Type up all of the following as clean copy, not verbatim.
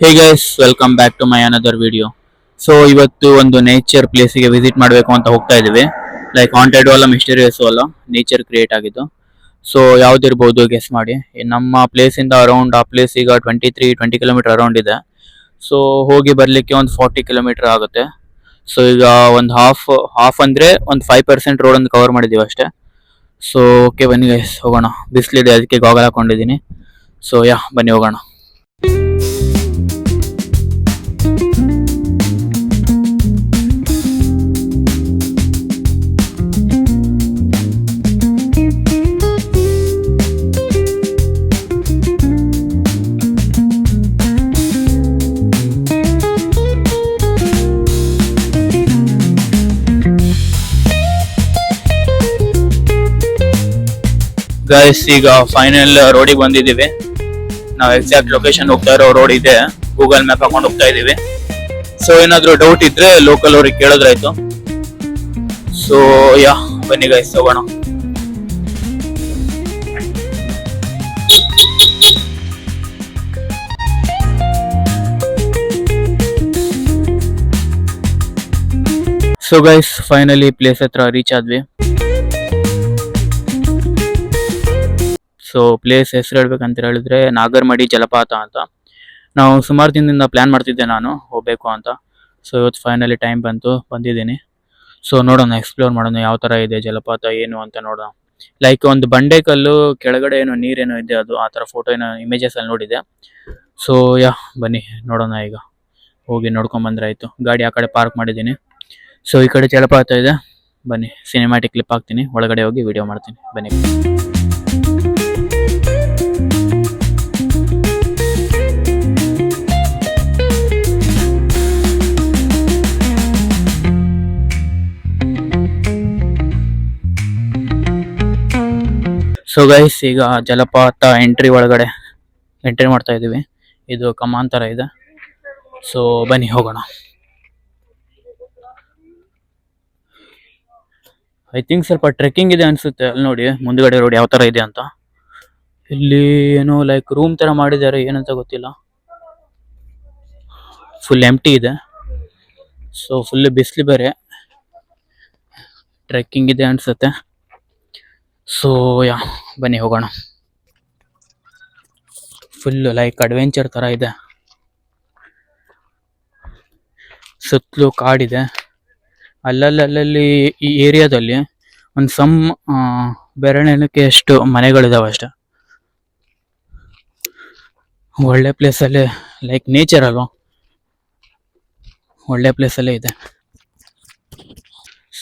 Hey guys, welcome back to my another video. So ಇವತ್ತು ಒಂದು nature ಪ್ಲೇಸಿಗೆ visit ಮಾಡಬೇಕು ಅಂತ ಹೋಗ್ತಾ ಇದೀವಿ. ಲೈಕ್ ಹಾಂಟೆಡ್ ಅಲ್ಲ, ಮಿಸ್ಟೀರಿಯಸ್ ಅಲ್ಲ, ನೇಚರ್ ಕ್ರಿಯೇಟ್ ಆಗಿದ್ದು. ಸೊ ಯಾವ್ದಿರ್ಬೋದು ಗೆಸ್ ಮಾಡಿ. ನಮ್ಮ ಪ್ಲೇಸ್ ಇಂದ ಅರೌಂಡ್ ಆ ಪ್ಲೇಸ್ ಈಗ 20 ಕಿಲೋಮೀಟರ್ ಅರೌಂಡ್ ಇದೆ. ಸೊ ಹೋಗಿ ಬರ್ಲಿಕ್ಕೆ ಒಂದು 40 ಕಿಲೋಮೀಟರ್ ಆಗುತ್ತೆ. ಸೊ ಈಗ ಒಂದು ಹಾಫ್ ಅಂದ್ರೆ ಒಂದು 5% ರೋಡ್ ಅನ್ನು ಕವರ್ ಮಾಡಿದೀವಿ ಅಷ್ಟೇ. ಸೊ ಓಕೆ, ಬನ್ನಿ ಗೈಸ್ ಹೋಗೋಣ. ಬಿಸಿಲಿದೆ, ಅದಕ್ಕೆ ಗಾಗಲ್ ಹಾಕೊಂಡಿದ್ದೀನಿ. ಸೊ ಬನ್ನಿ ಹೋಗೋಣ. ಗೈಸ್, ಈಗ ಫೈನಲ್ ರೋಡಿಗೆ ಬಂದಿದ್ದೀವಿ. ನಾವು ಎಕ್ಸಾಕ್ಟ್ ಲೊಕೇಶನ್ ಹೋಗ್ತಾ ಇರೋ ರೋಡ್ ಇದೆ. ಗೂಗಲ್ ಮ್ಯಾಪ್ ಹಾಕೊಂಡು ಹೋಗ್ತಾ ಇದೀವಿ. ಸೊ ಏನಾದ್ರು ಡೌಟ್ ಇದ್ರೆ ಲೋಕಲ್ ಅವ್ರಿಗೆ ಕೇಳಿದ್ರಾಯ್ತು. ಸೊ ಬನ್ನಿ ಗೈಸ್ ಹೋಗೋಣ. ಸೊ ಗೈಸ್, ಫೈನಲಿ ಪ್ಲೇಸ್ ಹತ್ರ ರೀಚ್ ಆದ್ವಿ. ಸೊ ಪ್ಲೇಸ್ ಹೆಸರು ಹೇಳ್ಬೇಕಂತ ಹೇಳಿದ್ರೆ ನಾಗರಮಡಿ ಜಲಪಾತ ಅಂತ. ನಾವು ಸುಮಾರು ದಿನದಿಂದ ಪ್ಲಾನ್ ಮಾಡ್ತಿದ್ದೆ ನಾನು ಹೋಗ್ಬೇಕು ಅಂತ. ಸೊ ಇವತ್ತು ಫೈನಲಿ ಟೈಮ್ ಬಂದಿದ್ದೀನಿ. ಸೊ ನೋಡೋಣ, ಎಕ್ಸ್ಪ್ಲೋರ್ ಮಾಡೋಣ ಯಾವ ತರ ಇದೆ ಜಲಪಾತ ಏನು ಅಂತ ನೋಡೋಣ. ಲೈಕ್ ಒಂದು ಬಂಡೆ ಕಲ್ಲು ಕೆಳಗಡೆ ಏನೋ ನೀರೇನೋ ಇದೆ, ಅದು ಆ ತರ ಫೋಟೋ ಏನೋ ಇಮೇಜಸ್ ಅಲ್ಲಿ ನೋಡಿದೆ. ಸೊ ಬನ್ನಿ ನೋಡೋಣ. ಈಗ ಹೋಗಿ ನೋಡ್ಕೊಂಡ್ ಬಂದ್ರೆ ಆಯ್ತು. ಗಾಡಿ ಆ ಕಡೆ ಪಾರ್ಕ್ ಮಾಡಿದ್ದೀನಿ. ಸೊ ಈ ಕಡೆ ಜಲಪಾತ ಇದೆ. ಬನ್ನಿ ಸಿನಿಮ್ಯಾಟಿಕ್ ಕ್ಲಿಪ್ ಹಾಕ್ತೀನಿ, ಒಳಗಡೆ ಹೋಗಿ ವಿಡಿಯೋ ಮಾಡ್ತೀನಿ. ಬನ್ನಿ. ಸೊ ಗೈಸ್, ಈಗ ಜಲಪಾತ ಒಳಗಡೆ ಎಂಟ್ರಿ ಮಾಡ್ತಾ ಇದೀವಿ. ಇದು ಕಮಾನ್ ತರ ಇದೆ. ಸೊ ಬನ್ನಿ ಹೋಗೋಣ. ಐ ಥಿಂಕ್ ಸ್ವಲ್ಪ ಟ್ರೆಕ್ಕಿಂಗ್ ಇದೆ ಅನ್ಸುತ್ತೆ. ಅಲ್ಲಿ ನೋಡಿ ಮುಂದ್ಗಡೆ ರೋಡ್ ಯಾವ ತರ ಇದೆ ಅಂತ. ಇಲ್ಲಿ ಏನೋ ಲೈಕ್ ರೂಮ್ ತರ ಮಾಡಿದ್ದಾರೆ, ಏನಂತ ಗೊತ್ತಿಲ್ಲ. ಫುಲ್ ಎಂಟಿ ಇದೆ. ಸೊ ಫುಲ್ ಬಿಸಿಲು ಬೇರೆ, ಟ್ರೆಕ್ಕಿಂಗ್ ಇದೆ ಅನ್ಸುತ್ತೆ. ಸೊ ಬನ್ನಿ ಹೋಗೋಣ. ಫುಲ್ ಲೈಕ್ ಅಡ್ವೆಂಚರ್ ತರ ಇದೆ. ಸುತ್ತಲೂ ಕಾಡಿದೆ. ಅಲ್ಲಲ್ಲಿ ಈ ಏರಿಯಾದಲ್ಲಿ ಒಂದು ಬೆರಳೆಣಕ್ಕೆ ಎಷ್ಟು ಮನೆಗಳಿದಾವೆ ಅಷ್ಟೇ. ಒಳ್ಳೆ ಪ್ಲೇಸ್ ಅಲ್ಲಿ, ಲೈಕ್ ನೇಚರ್ ಅಲ್ವಾ, ಒಳ್ಳೆ ಪ್ಲೇಸ್ ಅಲ್ಲೇ ಇದೆ.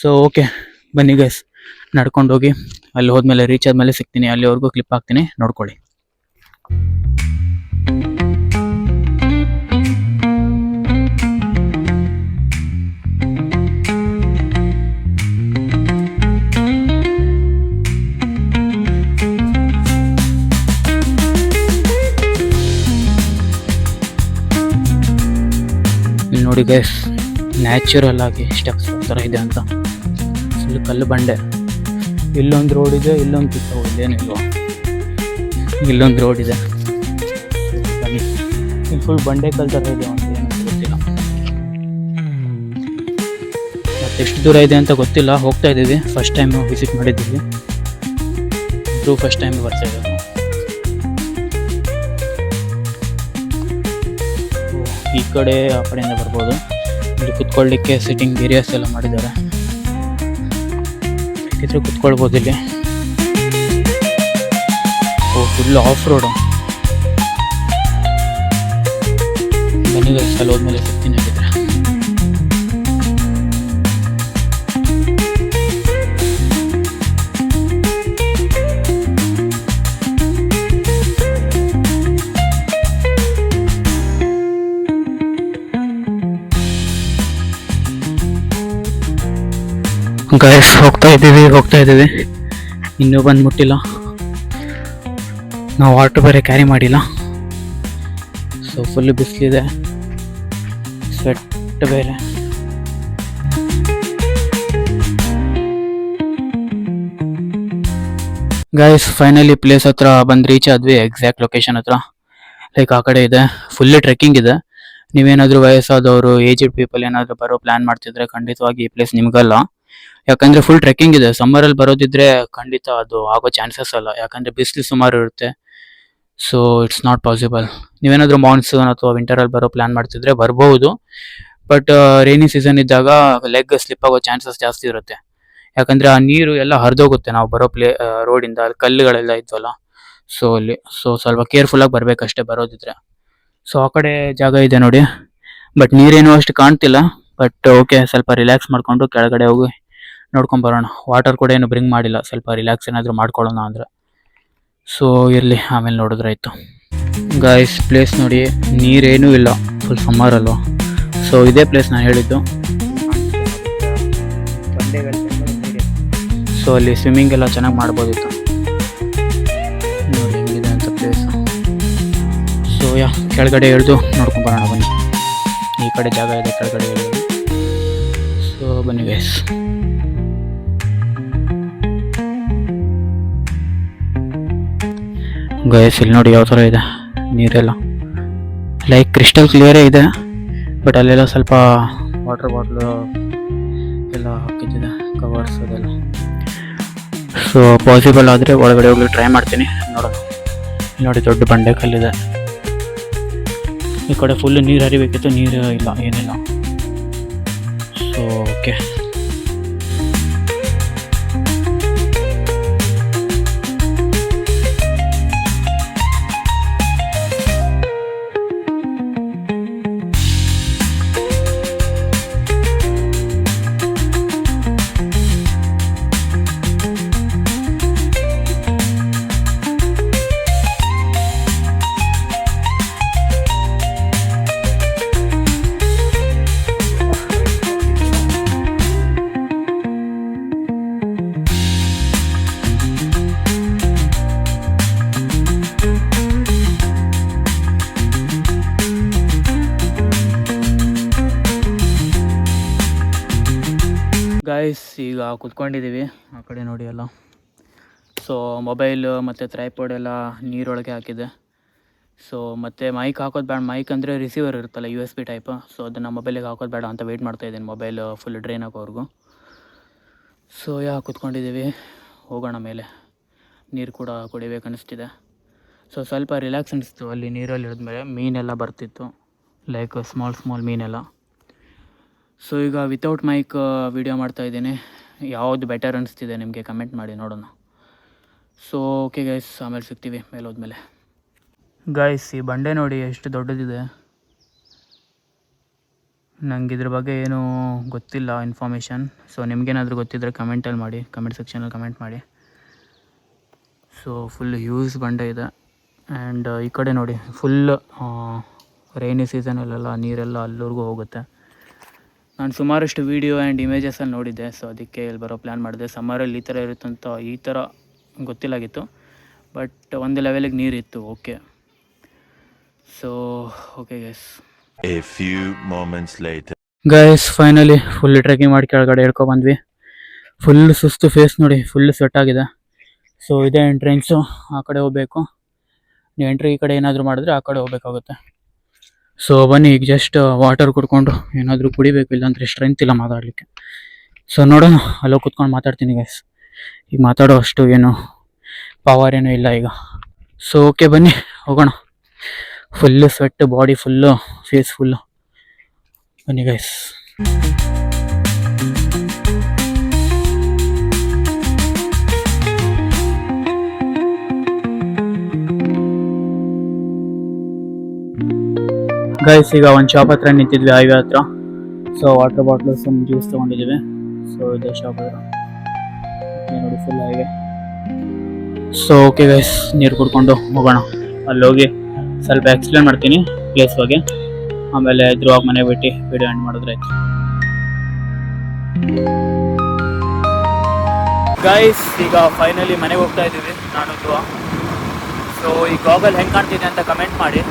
ಸೊ ಓಕೆ, ಬನ್ನಿ ಗೈಸ್ ನಡ್ಕೊಂಡು ಹೋಗಿ ಅಲ್ಲಿ ಹೋದ್ಮೇಲೆ ರೀಚ್ ಆದ್ಮೇಲೆ ಸಿಗ್ತೀನಿ. ಅಲ್ಲಿವರೆಗೂ ಕ್ಲಿಪ್ ಹಾಕ್ತೀನಿ, ನೋಡ್ಕೊಳ್ಳಿ. ಇಲ್ಲಿ ನೋಡಿ ಗೈಸ್, ನ್ಯಾಚುರಲ್ ಆಗಿ ಸ್ಟೆಪ್ಸ್ ತರ ಇದೆ ಅಂತ. ಫುಲ್ ಕಲ್ಲು ಬಂಡೆ. ಇಲ್ಲೊಂದು ರೋಡ್ ಇದೆ, ಇಲ್ಲೊಂದು ಕಿತ್ತ ಇದೇನಿಲ್ವಾ, ಇಲ್ಲೊಂದು ರೋಡ್ ಇದೆ. ಬನ್ನಿ, ಇಲ್ಲಿ ಫುಲ್ ಬಂಡೆ ಕಲ್ ತರ ಇದೆ ಅಂತ, ಏನಂತ ಗೊತ್ತಿಲ್ಲ. ಮತ್ತೆ ಎಷ್ಟು ದೂರ ಇದೆ ಅಂತ ಗೊತ್ತಿಲ್ಲ. ಹೋಗ್ತಾ ಇದ್ದೀವಿ, ಫಸ್ಟ್ ಟೈಮ್ ವಿಸಿಟ್ ಮಾಡಿದ್ದೀವಿ. ಫಸ್ಟ್ ಟೈಮ್ ಬರ್ತಾ ಇದ್ದೀವಿ. ಈ ಕಡೆ ಆ ಕಡೆಯಿಂದ ಬರ್ಬೋದು. ಇಲ್ಲಿ ಕುತ್ಕೊಳ್ಳಿಕ್ಕೆ ಸಿಟ್ಟಿಂಗ್ ಏರಿಯಾಸ್ ಎಲ್ಲ ಮಾಡಿದ್ದಾರೆ. ಇದ್ರೆ ಕುತ್ಕೊಳ್ಬೋದು ಇಲ್ಲಿ. Full of road. ಬನ್ನಿ ಗೈಸ್, ಅಲ್ಲಿ ಹೋದ್ಮೇಲೆ ಸಿಗ್ತೀನಿ ಹಾಗಿದ್ರೆ. ಗೈಸ್ ಹೋಗ್ತಾ ಇದ್ದೀವಿ. ಇನ್ನೂ ಬಂದು ಮುಟ್ಟಿಲ್ಲ. ನಾವು ವಾಟರ್ ಬೇರೆ ಕ್ಯಾರಿ ಮಾಡಿಲ್ಲ. ಸೊ ಫುಲ್ ಬಿಸಿಲಿದೆ, ಸ್ವೆಟ್ ಬೇರೆ. ಗೈಸ್ ಫೈನಲಿ ಪ್ಲೇಸ್ ಹತ್ರ ಬಂದು ರೀಚ್ ಆದ್ವಿ. ಎಕ್ಸಾಕ್ಟ್ ಲೊಕೇಶನ್ ಹತ್ರ ಲೈಕ್ ಆ ಕಡೆ ಇದೆ, ಫುಲ್ ಟ್ರೆಕ್ಕಿಂಗ್ ಇದೆ. ನೀವೇನಾದರೂ ವಯಸ್ಸಾದವರು ಏಜ್ಡ್ ಪೀಪಲ್ ಏನಾದರೂ ಬರೋ ಪ್ಲಾನ್ ಮಾಡ್ತಿದ್ರೆ ಖಂಡಿತವಾಗಿ ಈ ಪ್ಲೇಸ್ ನಿಮಗಲ್ಲ. ಯಾಕಂದ್ರೆ ಫುಲ್ ಟ್ರೆಕ್ಕಿಂಗ್ ಇದೆ. ಸಮ್ಮರಲ್ಲಿ ಬರೋದಿದ್ರೆ ಖಂಡಿತ ಅದು ಆಗೋ ಚಾನ್ಸಸ್ ಅಲ್ಲ, ಯಾಕಂದ್ರೆ ಬಿಸಿಲು ಸುಮಾರು ಇರುತ್ತೆ. So it's not possible. ನೀವೇನಾದರೂ ಮಾನ್ಸೂನ್ ಅಥವಾ ವಿಂಟರಲ್ಲಿ ಬರೋ ಪ್ಲಾನ್ ಮಾಡ್ತಿದ್ರೆ ಬರ್ಬೋದು, ಬಟ್ ರೈನಿ ಸೀಸನ್ ಇದ್ದಾಗ ಲೆಗ್ ಸ್ಲಿಪ್ ಆಗೋ ಚಾನ್ಸಸ್ ಜಾಸ್ತಿ ಇರುತ್ತೆ. ಯಾಕಂದ್ರೆ ಆ ನೀರು ಎಲ್ಲ ಹರಿದೋಗುತ್ತೆ ನಾವು ಬರೋ ರೋಡಿಂದ, ಅಲ್ಲಿ ಕಲ್ಲುಗಳೆಲ್ಲ ಇದ್ವಲ್ಲ. ಸೊ ಸ್ವಲ್ಪ ಕೇರ್ಫುಲ್ಲಾಗಿ ಬರಬೇಕಷ್ಟೇ ಬರೋದಿದ್ರೆ. ಸೊ ಆ ಕಡೆ ಜಾಗ ಇದೆ ನೋಡಿ, ಬಟ್ ನೀರೇನು ಅಷ್ಟು ಕಾಣ್ತಿಲ್ಲ. ಬಟ್ ಓಕೆ, ಸ್ವಲ್ಪ ರಿಲ್ಯಾಕ್ಸ್ ಮಾಡ್ಕೊಂಡು ಕೆಳಗಡೆ ಹೋಗಿ ನೋಡ್ಕೊಂಡ್ ಬರೋಣ. ವಾಟರ್ ಕೂಡ ಏನು ಬ್ರಿಂಗ್ ಮಾಡಿಲ್ಲ, ಸ್ವಲ್ಪ ರಿಲ್ಯಾಕ್ಸ್ ಏನಾದರೂ ಮಾಡ್ಕೊಳ್ಳೋಣ ಅಂದರೆ. ಸೊ ಇರಲಿ, ಆಮೇಲೆ ನೋಡಿದ್ರಾಯ್ತು. ಗಾಯ್ಸ್ ಪ್ಲೇಸ್ ನೋಡಿ, ನೀರೇನೂ ಇಲ್ಲ, ಫುಲ್ ಸಮ್ಮರ್ ಅಲ್ವಾ. ಸೊ ಇದೇ ಪ್ಲೇಸ್ ನಾನು ಹೇಳಿದ್ದು. ಸೊ ಅಲ್ಲಿ ಸ್ವಿಮ್ಮಿಂಗ್ ಎಲ್ಲ ಚೆನ್ನಾಗಿ ಮಾಡ್ಬೋದಿತ್ತು. ನೋಡಿ ಹೆಂಗಿದೆ ಅಂತ ಪ್ಲೇಸ್. ಸೊ ಕೆಳಗಡೆ ಇಳಿದು ನೋಡ್ಕೊಂಡು ಬರೋಣ ಬನ್ನಿ. ಈ ಕಡೆ ಜಾಗ ಇದೆ, ಕೆಳಗಡೆ ಇಳಿದು. ಸೊ ಬನ್ನಿ ಗೈಸ್. ಗೈಸ್ ಇಲ್ಲಿ ನೋಡಿ ಯಾವ ಥರ ಇದೆ ನೀರೆಲ್ಲ, ಲೈಕ್ ಕ್ರಿಸ್ಟಲ್ ಕ್ಲಿಯರೇ ಇದೆ. ಬಟ್ ಅಲ್ಲೆಲ್ಲ ಸ್ವಲ್ಪ ವಾಟರ್ ಬಾಟ್ಲು ಎಲ್ಲ ಹಾಕಿದ್ದಿದೆ, ಕವರ್ಸ್ ಅದೆಲ್ಲ. ಸೊ ಪಾಸಿಬಲ್ ಆದರೆ ಒಳಗಡೆ ಹೋಗಿ ಟ್ರೈ ಮಾಡ್ತೀನಿ, ನೋಡೋಣ. ನೋಡಿ ದೊಡ್ಡ ಬಂಡೆ ಕಲ್ಲಿದೆ. ಈ ಕಡೆ ಫುಲ್ ನೀರು ಹರಿಬೇಕಿತ್ತು, ನೀರು ಇಲ್ಲ, ಏನಿಲ್ಲ. ಸೊ ಓಕೆ, ಗೈಸ್ ಈಗ ಕುತ್ಕೊಂಡಿದ್ದೀವಿ. ಆ ಕಡೆ ನೋಡಿ ಎಲ್ಲ. ಸೊ ಮೊಬೈಲು ಮತ್ತು ಟ್ರೈಪಾಡ್ ಎಲ್ಲ ನೀರೊಳಗೆ ಹಾಕಿದೆ. ಸೊ ಮತ್ತು ಮೈಕ್ ಹಾಕೋದು ಬೇಡ, ಮೈಕ್ ಅಂದರೆ ರಿಸೀವರ್ ಇರುತ್ತಲ್ಲ USB ಟೈಪ್. ಸೊ ಅದನ್ನು ಮೊಬೈಲಿಗೆ ಹಾಕೋದು ಬೇಡ ಅಂತ ವೆಯ್ಟ್ ಮಾಡ್ತಾಯಿದ್ದೀನಿ, ಮೊಬೈಲ್ ಫುಲ್ ಡ್ರೈನ್ ಆಗೋವರೆಗೂ. ಸೊ ಕುತ್ಕೊಂಡಿದ್ದೀವಿ, ಹೋಗೋಣ ಮೇಲೆ. ನೀರು ಕೂಡ ಕುಡಿಬೇಕು ಅನ್ನಿಸ್ತಿದೆ. ಸೊ ಸ್ವಲ್ಪ ರಿಲ್ಯಾಕ್ಸ್ ಅನಿಸ್ತು ಅಲ್ಲಿ ನೀರಲ್ಲಿ ಇಳಿದ್ಮೇಲೆ. ಮೀನೆಲ್ಲ ಬರ್ತಿತ್ತು, ಲೈಕ್ ಸ್ಮಾಲ್ ಮೀನೆಲ್ಲ. ಸೊ ಈಗ ವಿತೌಟ್ ಮೈಕ್ ವಿಡಿಯೋ ಮಾಡ್ತಾಯಿದ್ದೀನಿ. ಯಾವುದು ಬೆಟರ್ ಅನಿಸ್ತಿದೆ ನಿಮಗೆ ಕಮೆಂಟ್ ಮಾಡಿ ನೋಡೋಣ. ಸೊ ಓಕೆ ಗೈಸ್, ಆಮೇಲೆ ಸಿಗ್ತೀವಿ ಮೇಲೆ ಹೋದ್ಮೇಲೆ. ಗೈಸ್ ಈ ಬಂಡೆ ನೋಡಿ ಎಷ್ಟು ದೊಡ್ಡದಿದೆ. ನಂಗೆ ಇದ್ರ ಬಗ್ಗೆ ಏನೂ ಗೊತ್ತಿಲ್ಲ ಇನ್ಫಾರ್ಮೇಷನ್. ಸೊ ನಿಮಗೇನಾದರೂ ಗೊತ್ತಿದ್ದರೆ ಕಮೆಂಟಲ್ಲಿ ಮಾಡಿ, ಕಮೆಂಟ್ ಸೆಕ್ಷನಲ್ಲಿ ಕಮೆಂಟ್ ಮಾಡಿ. ಸೊ ಫುಲ್ ಹ್ಯೂಜ್ ಬಂಡೆ ಇದೆ. ಆ್ಯಂಡ್ ಈ ಕಡೆ ನೋಡಿ ಫುಲ್ ರೈನಿ ಸೀಸನಲ್ಲೆಲ್ಲ ನೀರೆಲ್ಲ ಅಲ್ಲಿವರೆಗೂ ಹೋಗುತ್ತೆ. ನಾನು ಸುಮಾರಷ್ಟು ವೀಡಿಯೋ ಆ್ಯಂಡ್ ಇಮೇಜಸಲ್ಲಿ ನೋಡಿದ್ದೆ. ಸೊ ಅದಕ್ಕೆ ಇಲ್ಲಿ ಬರೋ ಪ್ಲ್ಯಾನ್ ಮಾಡಿದೆ. ಸಮ್ಮರಲ್ಲಿ ಈ ಥರ ಇರುತ್ತಂತ ಈ ಥರ ಗೊತ್ತಿಲ್ಲಾಗಿತ್ತು, ಬಟ್ ಒಂದು ಲೆವೆಲಿಗೆ ನೀರಿತ್ತು. Okay, so okay guys. A few moments later. Guys finally full trekking ಮಾಡಿ ಕೆಳಗಡೆ ಬಂದ್ವಿ. ಫುಲ್ ಸುಸ್ತು, ಫೇಸ್ ನೋಡಿ ಫುಲ್ ಸ್ವೆಟ್ ಆಗಿದೆ. ಸೊ ಇದೇ ಎಂಟ್ರೆನ್ಸು, ಆ ಕಡೆ ಹೋಗಬೇಕು. ನೀವು ಎಂಟ್ರಿ ಈ ಕಡೆ ಏನಾದರೂ ಮಾಡಿದ್ರೆ ಆ ಕಡೆ ಹೋಗ್ಬೇಕಾಗುತ್ತೆ. ಸೊ ಬನ್ನಿ, ಈಗ ಜಸ್ಟ್ ವಾಟರ್ ಕುಡ್ಕೊಂಡು ಏನಾದರೂ ಕುಡಿಬೇಕು, ಇಲ್ಲಾಂದರೆ ಸ್ಟ್ರೆಂತ್ ಇಲ್ಲ ಮಾತಾಡಲಿಕ್ಕೆ. ಸೊ ನೋಡೋಣ, ಅಲ್ಲೋ ಕೂತ್ಕೊಂಡು ಮಾತಾಡ್ತೀನಿ ಗೈಸ್. ಈಗ ಮಾತಾಡೋ ಅಷ್ಟು ಏನು ಪವರ್ ಏನೂ ಇಲ್ಲ ಈಗ. ಸೊ ಓಕೆ ಬನ್ನಿ ಹೋಗೋಣ. Full sweat, body full, face full. ಬನ್ನಿ ಗೈಸ್. ಗೈಸ್ ಈಗ ಒಂದು ಶಾಪ್ ಹತ್ರ ನಿಂತಿದ್ವಿ, ಹೈವೇ ಹತ್ರ. So water bottle some juice ತೊಗೊಂಡಿದ್ದೀವಿ. ಸೊ ಇದೇ ಶಾಪ್ ಹತ್ರ ನೋಡಿ, full highway. So okay guys, ನೀರು ಕುಡ್ಕೊಂಡು ಹೋಗೋಣ. ಅಲ್ಲಿ ಹೋಗಿ ಸ್ವಲ್ಪ ಎಕ್ಸ್ಪ್ಲೇನ್ ಮಾಡ್ತೀನಿ ಪ್ಲೇಸ್ ಬಗ್ಗೆ, ಆಮೇಲೆ ಇದ್ರುವಾಗ ಮನೆಗೆ ಬಿಟ್ಟು ವಿಡಿಯೋ ಎಂಡ್ ಮಾಡಿದ್ರೆ ಆಯ್ತು. ಗೈಸ್ ಈಗ ಫೈನಲಿ ಮನೆಗೆ ಹೋಗ್ತಾ ಇದ್ದೀವಿ ನಾನು ಧ್ರುವ. ಸೊ ಈ ಗಾಗಲ್ ಹೆಂಗೆ ಕಾಣ್ತಿದೆ ಅಂತ ಕಮೆಂಟ್ ಮಾಡಿ,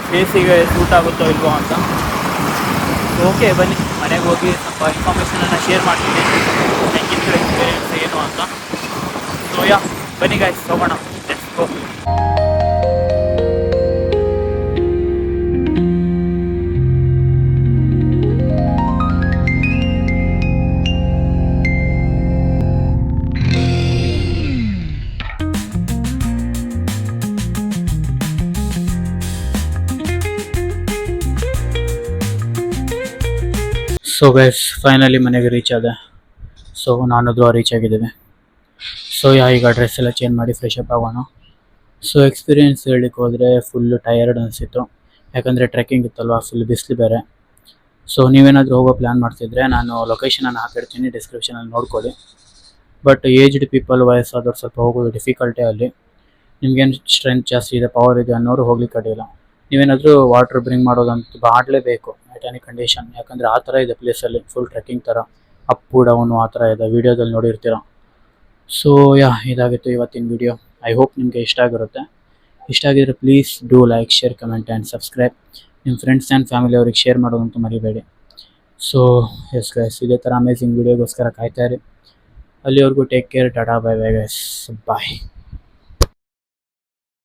ಫೇಸಿಗೆ ಸೂಟ್ ಆಗುತ್ತೋ ಇಲ್ವೋ ಅಂತ. ಓಕೆ ಬನ್ನಿ, ಮನೆಗೆ ಹೋಗಿ ಸ್ವಲ್ಪ ಇನ್ಫಾರ್ಮೇಷನನ್ನು ಶೇರ್ ಮಾಡ್ತೀನಿ, ಹೆಂಗಿತ್ತು ಎಕ್ಸ್ಪೀರಿಯನ್ಸ್ ಏನು ಅಂತ. ಸೊ ಬನ್ನಿ ಗೈಸ್ ಹೋಗೋಣ, let's go. So guys finally ಮನೆಗೆ ರೀಚ್ ಆದೆ. ಸೊ ನಾನದು ರೀಚ್ ಆಗಿದ್ದೇವೆ. ಸೊ ಈಗ ಡ್ರೆಸ್ ಎಲ್ಲ ಚೇಂಜ್ ಮಾಡಿ ಫ್ರೆಶ್ ಅಪ್ ಆಗೋಣ. ಸೊ ಎಕ್ಸ್ಪೀರಿಯೆನ್ಸ್ ಹೇಳಲಿಕ್ಕೆ ಹೋದರೆ ಫುಲ್ಲು ಟಯರ್ಡ್ ಅನಿಸಿತ್ತು, ಯಾಕಂದರೆ ಟ್ರೆಕ್ಕಿಂಗ್ ಇತ್ತಲ್ವ, ಫುಲ್ ಬಿಸಿಲು ಬೇರೆ. ಸೊ ನೀವೇನಾದರೂ ಹೋಗೋ ಪ್ಲ್ಯಾನ್ ಮಾಡ್ತಿದ್ರೆ ನಾನು ಲೊಕೇಶನನ್ನು ಹಾಕಿರ್ತೀನಿ, ಡಿಸ್ಕ್ರಿಪ್ಷನಲ್ಲಿ ನೋಡ್ಕೊಳ್ಳಿ. ಬಟ್ ಏಜ್ಡ್ ಪೀಪಲ್, ವಯಸ್ಸಾದವ್ರು ಸ್ವಲ್ಪ ಹೋಗೋದು ಡಿಫಿಕಲ್ಟೇ ಅಲ್ಲಿ. ನಿಮ್ಗೇನು ಸ್ಟ್ರೆಂತ್ ಜಾಸ್ತಿ ಇದೆ, ಪವರ್ ಇದೆ ಅನ್ನೋರು ಹೋಗ್ಲಿಕ್ಕೆ ಅಡ್ಡಿಲ್ಲ. ನೀವೇನಾದರೂ ವಾಟರ್ ಬ್ರಿಂಗ್ ಮಾಡೋದಂತೂ ಮಾಡಲೇಬೇಕು ಎಟ್ ಎನಿ ಕಂಡೀಷನ್, ಯಾಕಂದರೆ ಆ ಥರ ಇದೆ ಪ್ಲೇಸಲ್ಲಿ, ಫುಲ್ ಟ್ರೆಕ್ಕಿಂಗ್ ಥರ, ಅಪ್ಪು ಡೌನು ಆ ಥರ ಇದೆ, ವೀಡಿಯೋದಲ್ಲಿ ನೋಡಿರ್ತೀರ. ಸೊ ಇದಾಗಿತ್ತು ಇವತ್ತಿನ ವಿಡಿಯೋ. ಐ ಹೋಪ್ ನಿಮಗೆ ಇಷ್ಟ ಆಗಿರುತ್ತೆ. ಇಷ್ಟ ಆಗಿದ್ರೆ please do like, share, comment and subscribe. ನಿಮ್ಮ ಫ್ರೆಂಡ್ಸ್ ಆ್ಯಂಡ್ ಫ್ಯಾಮಿಲಿ ಅವ್ರಿಗೆ ಶೇರ್ ಮಾಡೋದಂತೂ ಮರಿಬೇಡಿ. ಸೊ ಎಸ್ ಗೈಸ್, ಇದೇ ಥರ ಅಮೇಝಿಂಗ್ ವೀಡಿಯೋಗೋಸ್ಕರ ಕಾಯ್ತಾ ಇರಿ. ಅಲ್ಲಿವರೆಗೂ take care, tata, bye bye guys, ಬಾಯ್.